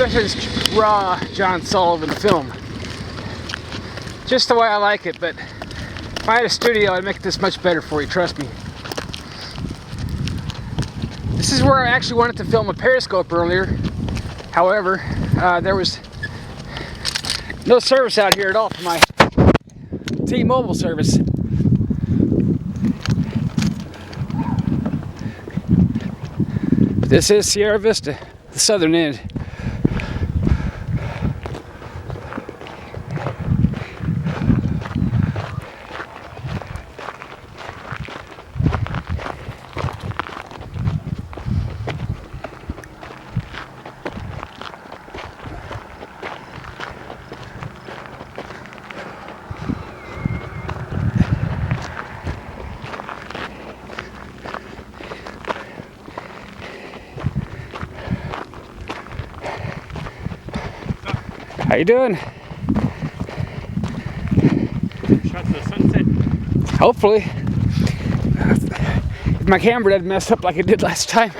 this is raw John Sullivan film. Just the way I like it, but if I had a studio, I'd make this much better for you, trust me. This is where I actually wanted to film a Periscope earlier. However, there was no service out here at all for my T-Mobile service. This is Sierra Vista, the southern end. How you doing? Shots of the sunset. Hopefully. If my camera doesn't mess up like it did last time.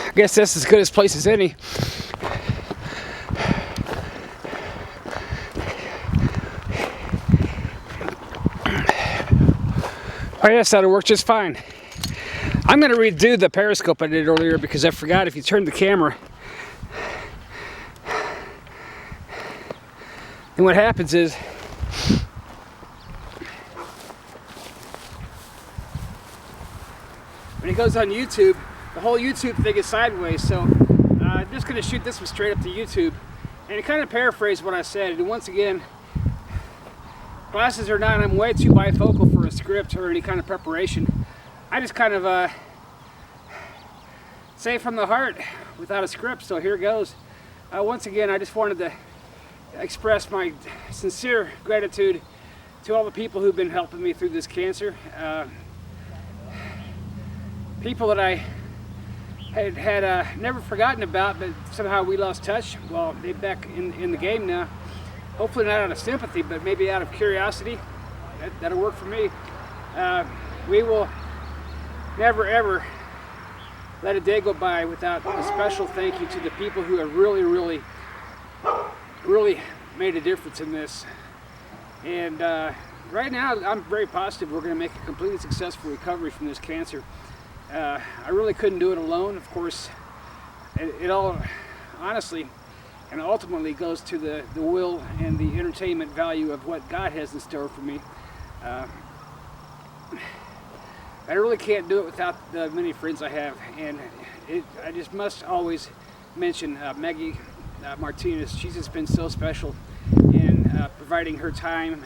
I guess that's as good a place as any. Oh yes, that'll work just fine. I'm going to redo the Periscope I did earlier because I forgot if you turn the camera. And what happens is when it goes on YouTube, the whole YouTube thing is sideways, so I'm just going to shoot this one straight up to YouTube and kind of paraphrase what I said. And once again, glasses or not, I'm way too bifocal for a script or any kind of preparation. I just kind of say from the heart without a script, so here goes. Once again, I just wanted to express my sincere gratitude to all the people who've been helping me through this cancer. People that I had never forgotten about, but somehow we lost touch. Well, they're back in the game now. Hopefully not out of sympathy, but maybe out of curiosity. That'll work for me. We will never ever let a day go by without a special thank you to the people who have really made a difference in this. And right now, I'm very positive we're going to make a completely successful recovery from this cancer. I really couldn't do it alone. Of course, it all honestly and ultimately goes to the will and the entertainment value of what God has in store for me. I really can't do it without the many friends I have, and I just must always mention Maggie Martinez. She's just been so special in providing her time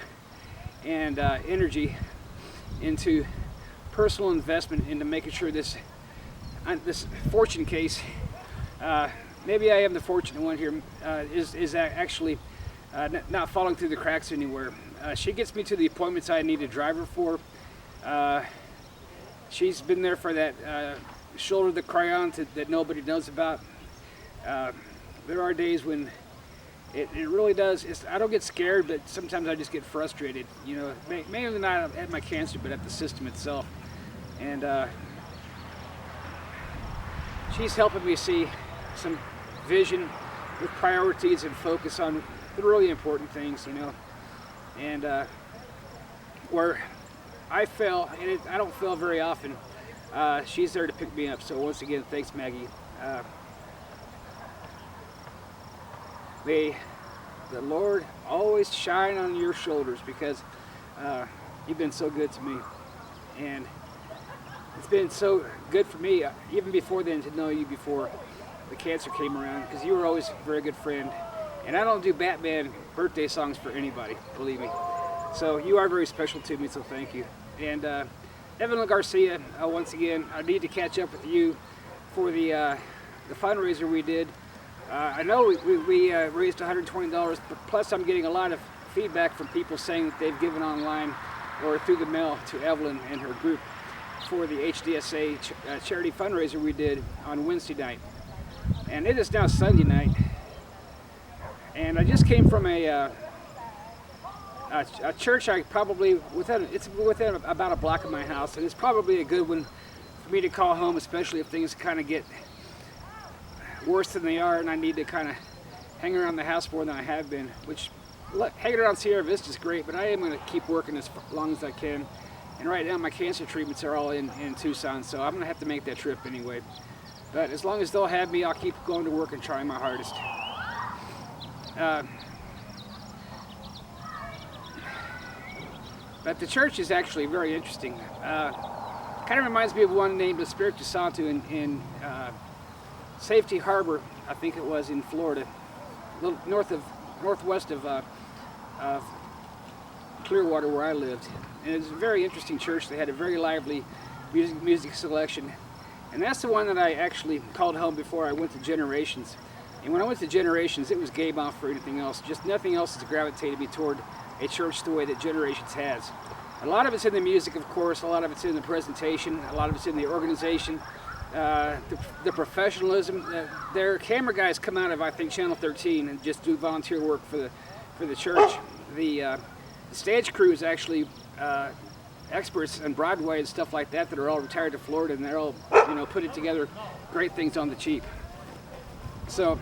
and energy into personal investment into making sure this fortune case, maybe I am the fortunate one here, is actually not falling through the cracks anywhere. She gets me to the appointments I need to drive her for. She's been there for that shoulder to cry on that nobody knows about. There are days when it really does. I don't get scared, but sometimes I just get frustrated. You know, mainly not at my cancer, but at the system itself. And she's helping me see some vision with priorities and focus on the really important things, you know. And where I fail, and I don't fail very often, she's there to pick me up. So once again, thanks, Maggie. May the Lord always shine on your shoulders, because you've been so good to me. And it's been so good for me, even before then, to know you before the cancer came around, because you were always a very good friend. And I don't do Batman birthday songs for anybody, believe me. So you are very special to me, so thank you. And Evan Garcia, once again, I need to catch up with you for the fundraiser we did. I know we raised $120, but plus I'm getting a lot of feedback from people saying that they've given online. or through the mail to Evelyn and her group for the HDSA charity fundraiser we did on Wednesday night. And it is now Sunday night. And I just came from a church it's within about a block of my house, and it's probably a good one for me to call home, especially if things kind of get worse than they are and I need to kind of hang around the house more than I have been, which hanging around Sierra Vista is great, but I am going to keep working as long as I can. And right now my cancer treatments are all in Tucson, so I'm going to have to make that trip anyway. But as long as they'll have me, I'll keep going to work and trying my hardest. But the church is actually very interesting. Kind of reminds me of one named Espiritu Santo in Safety Harbor, I think it was, in Florida, a little northwest of Clearwater, where I lived. And it was a very interesting church. They had a very lively music selection. And that's the one that I actually called home before I went to Generations. And when I went to Generations, it was game off for anything else. Just nothing else has gravitated me toward a church the way that Generations has. A lot of it's in the music, of course. A lot of it's in the presentation. A lot of it's in the organization. The professionalism. Their camera guys come out of, I think, Channel 13 and just do volunteer work for the church. The stage crew is actually experts on Broadway and stuff like that are all retired to Florida, and they're all, putting together great things on the cheap. So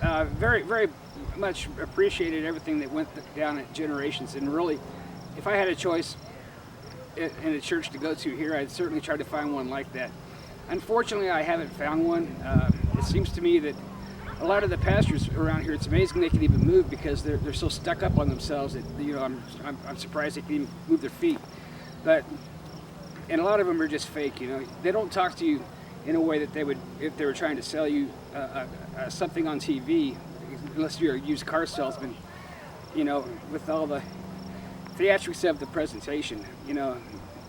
very, very much appreciated everything that went down at Generations, and really, if I had a choice in a church to go to here, I'd certainly try to find one like that. Unfortunately, I haven't found one. It seems to me that a lot of the pastors around here, it's amazing they can even move because they're so stuck up on themselves that, I'm surprised they can even move their feet. And a lot of them are just fake, They don't talk to you in a way that they would if they were trying to sell you something on TV, unless you're a used car salesman, with all the theatrics of the presentation,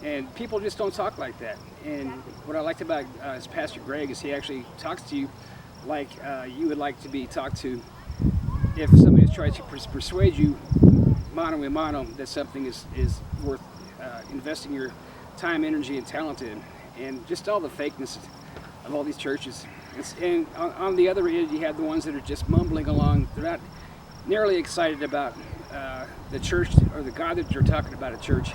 and people just don't talk like that. And what I liked about his Pastor Greg is he actually talks to you like you would like to be talked to if somebody tries to persuade you mano a mano that something is worth investing your time, energy, and talent in. And just all the fakeness of all these churches. And on the other end, you have the ones that are just mumbling along. They're not nearly excited about the church or the God that you're talking about at church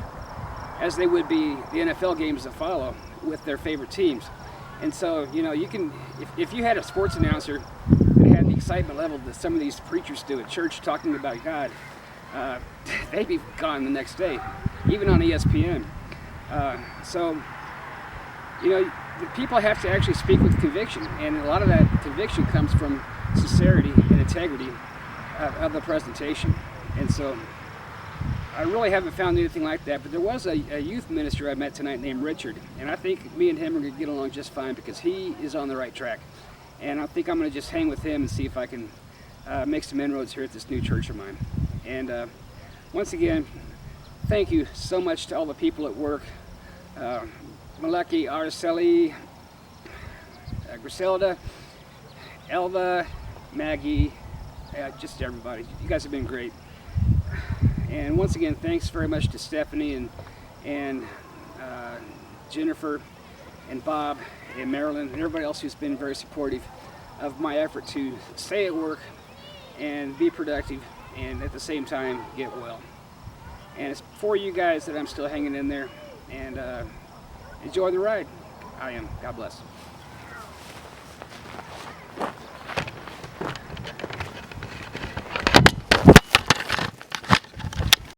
as they would be the NFL games that follow with their favorite teams. And so, you can, if you had a sports announcer that had the excitement level that some of these preachers do at church talking about God, they'd be gone the next day, even on ESPN. So, the people have to actually speak with conviction, and a lot of that conviction comes from sincerity and integrity of the presentation. And so, I really haven't found anything like that, but there was a youth minister I met tonight named Richard, and I think me and him are going to get along just fine because he is on the right track. And I think I'm going to just hang with him and see if I can make some inroads here at this new church of mine. And once again, thank you so much to all the people at work. Malaki, Araceli, Griselda, Elva, Maggie, just everybody. You guys have been great. And once again, thanks very much to Stephanie and Jennifer and Bob and Marilyn and everybody else who's been very supportive of my effort to stay at work and be productive and at the same time get well. And it's for you guys that I'm still hanging in there, and enjoy the ride. I am. God bless.